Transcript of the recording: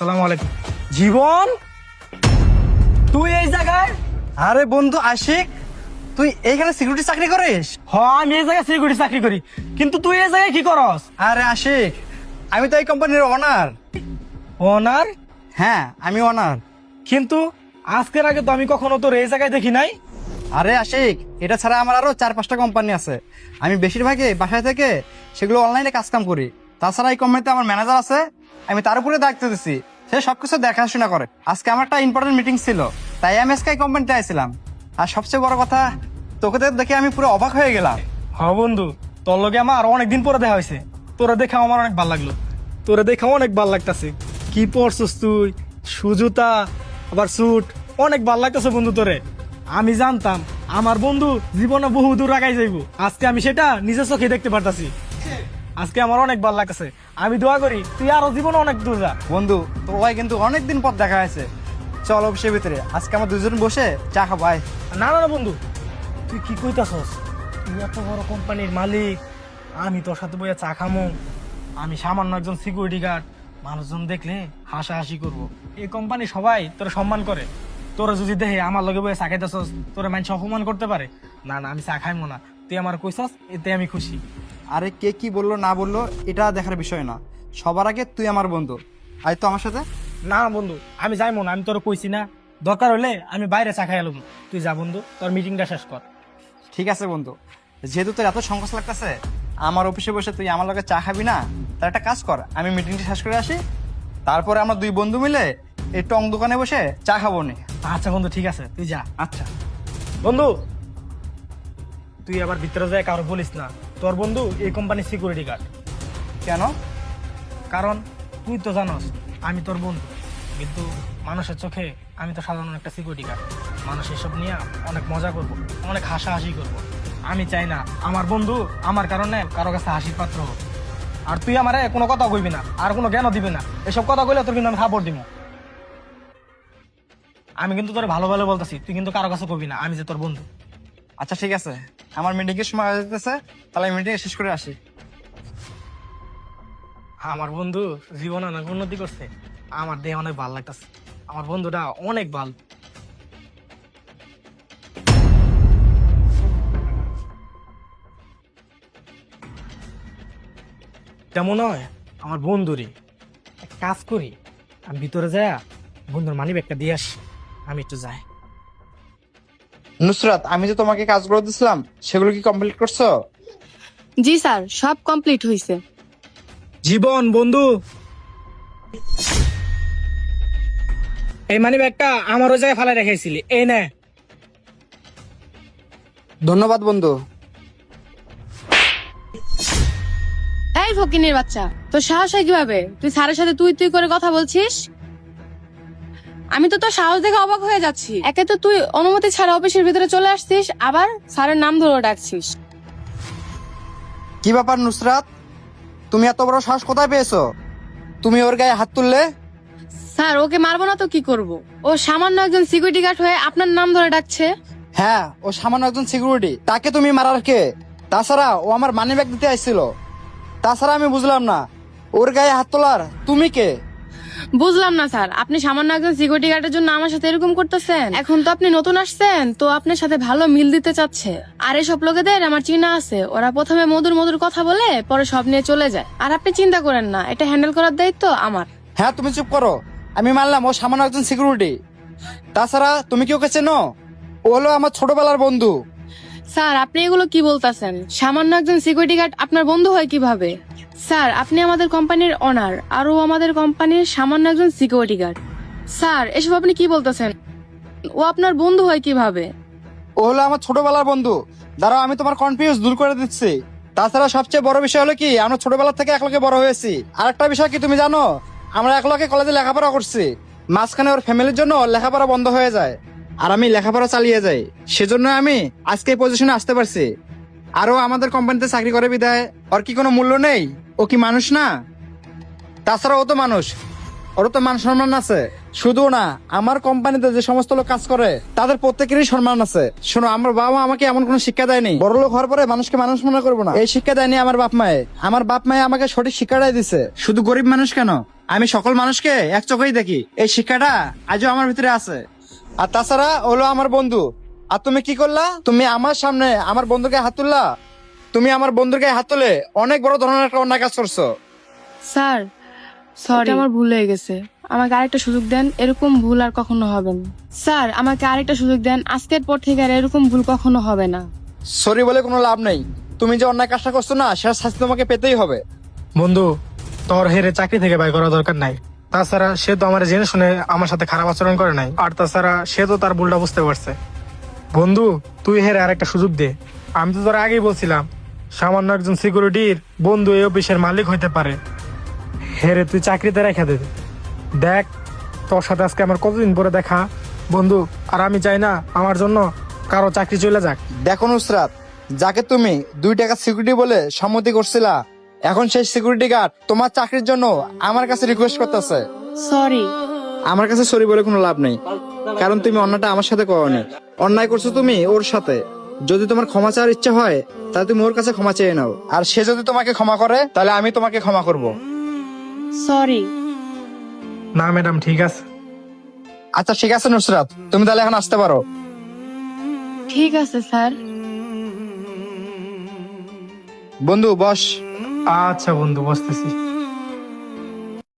আসসালামু আলাইকুম। জীবন, তুই এই জায়গায়? আরে বন্ধু আশিক, তুই এইখানে সিকিউরিটি চাকরি করিস? আমি এই জায়গায় সিকিউরিটি চাকরি করি, কিন্তু তুই এই জায়গায় কি করস? আরে আশিক, আমি তো এই কোম্পানির ওনার। ওনার? হ্যাঁ, আমি ওনার। কিন্তু আজকের আগে তো আমি কখনো তোর এই জায়গায় দেখি নাই। আরে আশিক, এটা ছাড়া আমার আরো 4-5টা কোম্পানি আছে। আমি বেশিরভাগই বাসায় থেকে সেগুলো অনলাইনে কাজকাম করি। তাছাড়া এই কোম্পানিতে আমার ম্যানেজার আছে, আমি তার উপরে দায়িত্ব দিচ্ছি। সে সবকিছু দেখাশোনা করে। আজকে আমার একটা ইম্পর্টেন্ট মিটিং ছিল, তাই আমি আজকে এই কোম্পানিতে আইছিলাম। আর সবচেয়ে বড় কথা, তোকে দেখে আমি পুরো অবাক হয়ে গেলাম। বন্ধু, তোর লগে আমার অনেকদিন পরে দেখা হয়েছে। তোরা দেখে আমার অনেক ভালো লাগলো। তোরা দেখে অনেক ভালো লাগতেছে। কি পরছিস তুই? সুজুতা, আবার স্যুট, অনেক ভালো লাগতেছে বন্ধু তোরে। আমি জানতাম আমার বন্ধু জীবনে বহু দূর আগাই যাইব, আজকে আমি সেটা নিজের চোখে দেখতে পারতাছি। আজকে আমার অনেক ভালো লাগতেছে। আমি দোয়া করি তুই আরো জীবনে অনেক দূর যা। বন্ধু, তো ওই কিন্তু অনেকদিন পর দেখা হয়েছে। চল অফিসের ভিতরে, আজকে আমরা দুজন বসে চা খাবো, আয়। না না না বন্ধু, তুই কি কইতাছস? তুই এত বড় কোম্পানির মালিক, আমি তোর সাথে বইয়া চা খামো? আমি সামান্য একজন সিকিউরিটি গার্ড। মানুষজন দেখলে হাসাহাসি করবো। এই কোম্পানি সবাই তোর সম্মান করে। তোরা যদি দেখে আমার লগে বইয়া চা খাইতেছস, তোরা মানুষ অপমান করতে পারে। না না, আমি চা খাইমো না। তুই আমার কইছস, এতে আমি খুশি। আরে কে কি বললো না বললো এটা দেখার বিষয় না, সবার আগে তুই আমার বন্ধু। আয় তো আমার সাথে। না বন্ধু, আমি যাইমো না। আমি তোর কইছি না, দরকার হলে আমি বাইরে চা খাই এলাম। তুই যা বন্ধু, তোর মিটিংটা শেষ কর। ঠিক আছে বন্ধু, যেহেতু তোর এত সংকোচ লাগতেছে আমার অফিসে বসে তুই আমার লগে চা খাবি না, তার একটা কাজ কর, আমি মিটিংটা শেষ করে আসি, তারপরে আমরা দুই বন্ধু মিলে এই টং দোকানে বসে চা খাবো নি। আচ্ছা বন্ধু, ঠিক আছে, তুই যা। আচ্ছা বন্ধু, তুই আবার ভিতরে যায় কারো বলিস না তোর বন্ধু এই কোম্পানির সিকিউরিটি গার্ড। কেন? কারণ তুই তো জানোস আমি তোর বন্ধু, কিন্তু মানুষের চোখে আমি তো সাধারণ একটা সিকিউরিটি গার্ড। মানুষ এসব নিয়ে অনেক মজা করব, অনেক হাসাহাসি করব। আমি চাই না আমার বন্ধু আমার কারণে কারো কাছে হাসির পাত্র হোক। আর তুই আমারে কোনো কথা কইবি না, আর কোনো জ্ঞানও দিবি না। এসব কথা কইলে তোর কিন্তু আমি খাবার দিব। আমি কিন্তু তোর ভালো ভালো বলতেছি, তুই কিন্তু কারো কাছে কইবি না আমি যে তোর বন্ধু। আচ্ছা ঠিক আছে, আমার মিটিং এর সময় হয়ে যেতেছে, তাহলে আমি মিটিং শেষ করে আসি। আমার বন্ধু জীবনে অনেক উন্নতি করছে, আমার দেহ অনেক ভালো লাগতেছে। আমার বন্ধুটা অনেক ভালো। তেমন হয় আমার বন্ধুরই। এক কাজ করি, আমি ভিতরে যাই, বন্ধুর মানি ব্যাগটা দিয়ে আসি। আমি একটু যাই। নুসরাত, আমি যে তোমাকে কাজগুলো দিছিলাম সেগুলো কি কমপ্লিট করছো? জি স্যার, সব কমপ্লিট হয়েছে। জীবন বন্ধু, এই মানি ব্যাগটা আমার ওই জায়গায় ফেলে রেখেছিলি, এই নে। ধন্যবাদ বন্ধু। এই ফকিনের বাচ্চা, তোর সাহস হয় কিভাবে তুই স্যারের সাথে তুই তুই করে কথা বলছিস? আমি তো তোর সাহস দেখে অবাক হয়ে যাচ্ছি। একে তো তুই অনুমতি ছাড়া অফিসের ভিতরে চলে আসছিস, আবার স্যারের নাম ধরে ডাকছিস। কি ব্যাপার নুসরাত, তুমি এত বড় সাহস কোথায় পেয়েছো? তুমি ওর গায়ে হাত তুললে? স্যার, ওকে মারবো না তো কি করব? ও সামান্য একজন সিকিউরিটি গার্ড হয়ে আপনার নাম ধরে ডাকছে। হ্যাঁ, ও সামান্য একজন সিকিউরিটি, তাকে তুমি মারার কে? তাছাড়া ও আমার মানি ব্যাগ দিতে আসছিল। তাছাড়া আমি বুঝলাম না, ওর গায়ে হাত তোলার তুমি কে? বুঝলাম না স্যার, আপনি সামান্য একজন সিকিউরিটি গার্ডের জন্য আমার সাথে এরকম করতেছেন? এখন তো আপনি নতুন আসছেন, তো আপনার সাথে ভালো মিল দিতে চাচ্ছে। আর এসব লোকেদের আমার চিনা আছে, ওরা প্রথমে মধুর মধুর কথা বলে পরে সব নিয়ে চলে যায়। আর আপনি চিন্তা করেন না, এটা হ্যান্ডেল করার দায়িত্ব আমার। হ্যাঁ, তুমি চুপ করো। আমি মানলাম ও সামান্য একজন সিকিউরিটি, তাছাড়া তুমি কি ওকে চেনো? ও হলো আমার ছোটবেলার বন্ধু। স্যার, আপনি এগুলো কি বলতেছেন? সামান্য একজন সিকিউরিটি গার্ড আপনার বন্ধু হয় কিভাবে? স্যার, আপনি আমাদের কোম্পানির ওনার, আর ও আমাদের কোম্পানির সামান্য একজন সিকিউরিটি গার্ড। স্যার, এসব আপনি কি বলতেছেন? ও আপনার বন্ধু হয় কিভাবে? ও হলো আমার ছোটবেলার বন্ধু। দাঁড়াও, আমি তোমার কনফিউজ দূর করে দিচ্ছি। তাছাড়া সবচেয়ে বড় বিষয় হলো কি, আমরা ছোটবেলা থেকে একলগে বড় হয়েছি। আর একটা বিষয় কি তুমি জানো, আমরা একলগে কলেজে লেখাপড়া করছি। মাঝখানে ওর ফ্যামিলির জন্য ওর লেখাপড়া বন্ধ হয়ে যায়, আর আমি লেখাপড়া চালিয়ে যাই। সেজন্য আমি আজকে এই পজিশনে আসতে পারছি। আরও আমাদের কোম্পানিতে চাকরি করে বিদায় ওর কি কোনো মূল্য নেই? ও কি মানুষ না? তাছাড়া ও তো মানুষ, ওরও তো মান সম্মান আছে। শুধু না, আমার কোম্পানিতে যে সমস্ত লোক কাজ করে তাদের প্রত্যেকেরই সম্মান আছে। শোনো, আমার বাবা মা আমাকে এমন কোনো শিক্ষা দেয়নি বড় লোক হওয়ার পরে মানুষকে মানুষ মনে করবো না, এই শিক্ষা দেয়নি আমার বাপ মায়ে। আমার বাপ মায়ে আমাকে সঠিক শিক্ষাটাই দিছে। শুধু গরিব মানুষ কেন, আমি সকল মানুষকে এক চোখেই দেখি, এই শিক্ষাটা আজও আমার ভিতরে আছে। আর তাছাড়া হলো আমার বন্ধু। আর তুমি কি করলা? তুমি আমার সামনে আমার বন্ধুকে হাত তুললা। তুমি আমার বন্ধুকে হাত তুলে অনেক বড় ধরনের একটা অন্যায় কাজ করছো। স্যার সরি, আমার ভুল হয়ে গেছে। আমাকে আরেকটা সুযোগ দেন, এরকম ভুল আর কখনো হবে না। স্যার আমাকে আরেকটা সুযোগ দেন, আজকের পর থেকে আর এরকম ভুল কখনো হবে না। সরি বলে কোনো লাভ নেই। তুমি যে অন্যায় কাজটা করছো না, সেটা শাস্তি তোমাকে পেতেই হবে। বন্ধু, তোর হেরে চাকরি থেকে বাই করা দরকার নাই। তাছাড়া সে তো আমার জেনে শুনে আমার সাথে খারাপ আচরণ করে নাই, আর তাছাড়া সে তো তার ভুলটা বুঝতে পারছে। বন্ধু, তুই হেরে আরেকটা সুযোগ দে। আমি তো তোর আগেই বলছিলাম, সামান্য একজন সিকিউরিটির বন্ধু এই অফিসের মালিক হইতে পারে। হেরে তুই চাকরিতে রেখে দে। দেখ, তোর সাথে আজকে আমার কতদিন পরে দেখা বন্ধু, আর আমি চাই না আমার জন্য কারো চাকরি চলে যাক। দেখো নুসরাত, যাকে তুমি 2 টাকা সিকিউরিটি বলে সম্মতি করছিলা, এখন সেই সিকিউরিটি গার্ড তোমার চাকরির জন্য আমার কাছে রিকোয়েস্ট করতেছে। সরি। আমার কাছে সরি বলে কোনো লাভ নেই, কারণ তুমি অন্যটা আমার সাথে করোনি, অন্যায় করছো তুমি ওর সাথে। যদি তোমার ক্ষমা চাওয়ার ইচ্ছা হয়, তাহলে তুমি ওর কাছে ক্ষমা চেয়ে নাও। আর সে যদি তোমাকে ক্ষমা করে, তাহলে আমি তোমাকে ক্ষমা করব। সরি। না ম্যাডাম, ঠিক আছে। আচ্ছা ঠিক আছে নুসরাত, তুমি তাহলে এখন আসতে পারো। ঠিক আছে স্যার। বন্ধু বস। আচ্ছা বন্ধু, বসতেছি।